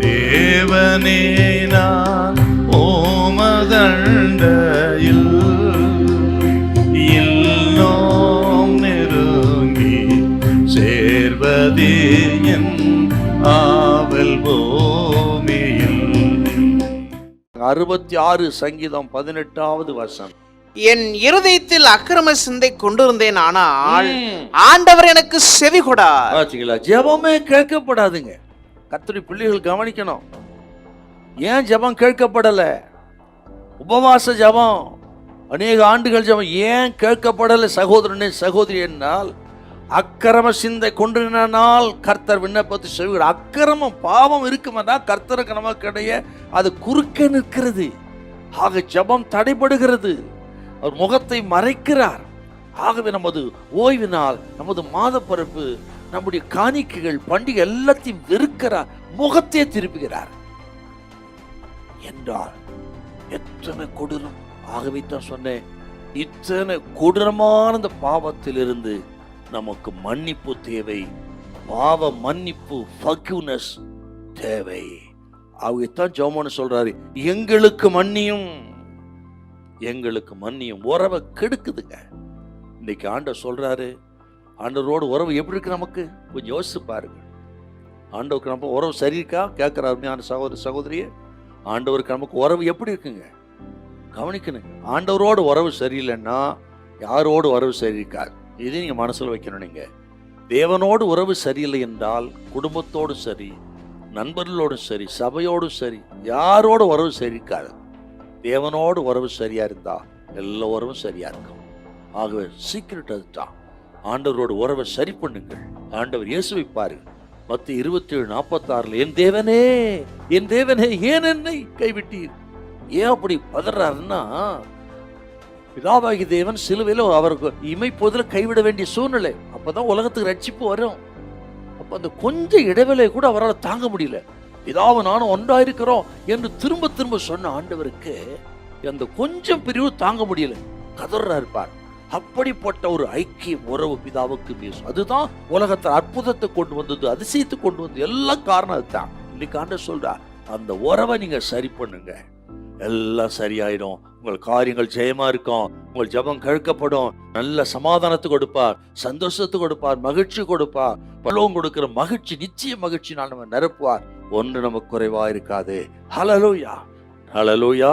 தேவனே நான் ஓமதண்டையில் இன்னும் நெருங்கி சேர்வதே என் ஆவல் பூமியில். 66 சங்கீதம் 18வது வசனம். என் இருதயத்தில் அக்கிரம சிந்தை கொண்டிருந்தேன், ஆனால் ஆண்டவர் எனக்கு செவி கொடார். ஜெபமே கேட்கப்படாதுங்க. கர்த்தருடைய பிள்ளைகள் கவனிக்கணும். ஏன் ஜெபம் கேட்கப்படல? உபவாச ஜெபம், அநேக ஆண்டுகள் ஜெபம் ஏன் கேட்கப்படல சகோதரனே சகோதரி என்னால் அக்கிரம சிந்தை கொண்டிருந்தால் கர்த்தர் விண்ணப்பத்தை செவிக்கிறார். அக்கிரமம் பாவம் இருக்குமானா கர்த்தருக்கு நமக்கிடையே அது குறுக்கே நிற்கிறது. ஆக ஜெபம் தடைபடுகிறது. அவர் முகத்தை மறைக்கிறார். ஆகவே நமது ஓய்வினால், நமது மாத பிறப்பு, நம்முடைய காணிக்கைகள், பண்டிகை எல்லாத்தையும் வெறுக்கிறார், முகத்தையே திருப்புகிறார் என்றால் எத்தனை கொடூரம். ஆகவே தான் சொன்னேன், இத்தனை கொடூரமான இந்த பாவத்திலிருந்து நமக்கு மன்னிப்பு தேவை. பாவ மன்னிப்பு, forgiveness தேவை. அவங்கத்தான் ஜெபம்னு சொல்றாரு, எங்களுக்கு மன்னியும், எங்களுக்கு மன்னியும். உறவை கெடுக்குதுங்க. இன்னைக்கு ஆண்டவர் சொல்றாரு, ஆண்டவரோடு உறவு எப்படி இருக்கு நமக்கு கொஞ்சம் யோசிச்சு பாருங்க. ஆண்டவருக்கு நம்ம உறவு சரி இருக்கா கேட்கிற அருமையான சகோதர சகோதரியே, ஆண்டவருக்கு நமக்கு உறவு எப்படி இருக்குங்க கவனிக்கணும். ஆண்டவரோடு உறவு சரியில்லைன்னா யாரோடு உறவு சரி இருக்காது. இது நீங்க மனசுல வைக்கணும். நீங்க தேவனோடு உறவு சரியில்லை என்றால் குடும்பத்தோடு சரி, நண்பர்களோடும் சரி, சபையோடும் சரி, யாரோடு உறவு சரி இருக்காது. தேவனோடு உறவு சரியா இருந்தா எல்லா உறவும் சரியா இருக்கும். ஆகவே சீக்கிரம் அதுதான், ஆண்டவரோடு உறவை சரி பண்ணுங்கள். ஆண்டவர் இயேசுவை பாருங்க, மத்திய 27:46 என் தேவனே, என் தேவனே ஏன் என்னை கைவிட்டீர். ஏன் அப்படி பதறாருன்னா, பிதாவாகி தேவன் சிலுவையில் அவருக்கு இமைப்போதில் கைவிட வேண்டிய சூழ்நிலை. அப்பதான் உலகத்துக்கு ரட்சிப்பு வரும். அப்ப அந்த கொஞ்சம் இடைவேளை கூட அவரால் தாங்க முடியல. பிதாவும் நானும் ஒன்றாயிருக்கிறோம் என்று திரும்ப திரும்ப சொன்ன ஆண்டவருக்கு அந்த கொஞ்சம் பிரிவு தாங்க முடியல, கதறா இருப்பார். அப்படிப்பட்ட ஒரு ஐக்கிய உறவு பிதாவுக்கு பேசும். அதுதான் உலகத்தில் அற்புதத்தை கொண்டு வந்தது, அதிசயத்தை கொண்டு வந்தது, எல்லாம் காரணம் அதுதான். இன்னைக்கு ஆண்டவர் சொல்றா, அந்த உறவை நீங்க சரி பண்ணுங்க, எல்லாம் சரியாயிடும். உங்கள் காரியங்கள் ஜெயமா இருக்கும். உங்கள் ஜெபம் கேட்கப்படும். நல்ல சமாதானத்தை கொடுப்பார், சந்தோஷத்தை கொடுப்பார், மகிழ்ச்சி கொடுப்பார். பலவும் கொடுக்கிற மகிழ்ச்சி, நிச்சய மகிழ்ச்சி நான் நம்ம நிரப்புவார். ஒன்று நமக்கு குறைவா இருக்காது. ஹல்லேலூயா, ஹல்லேலூயா.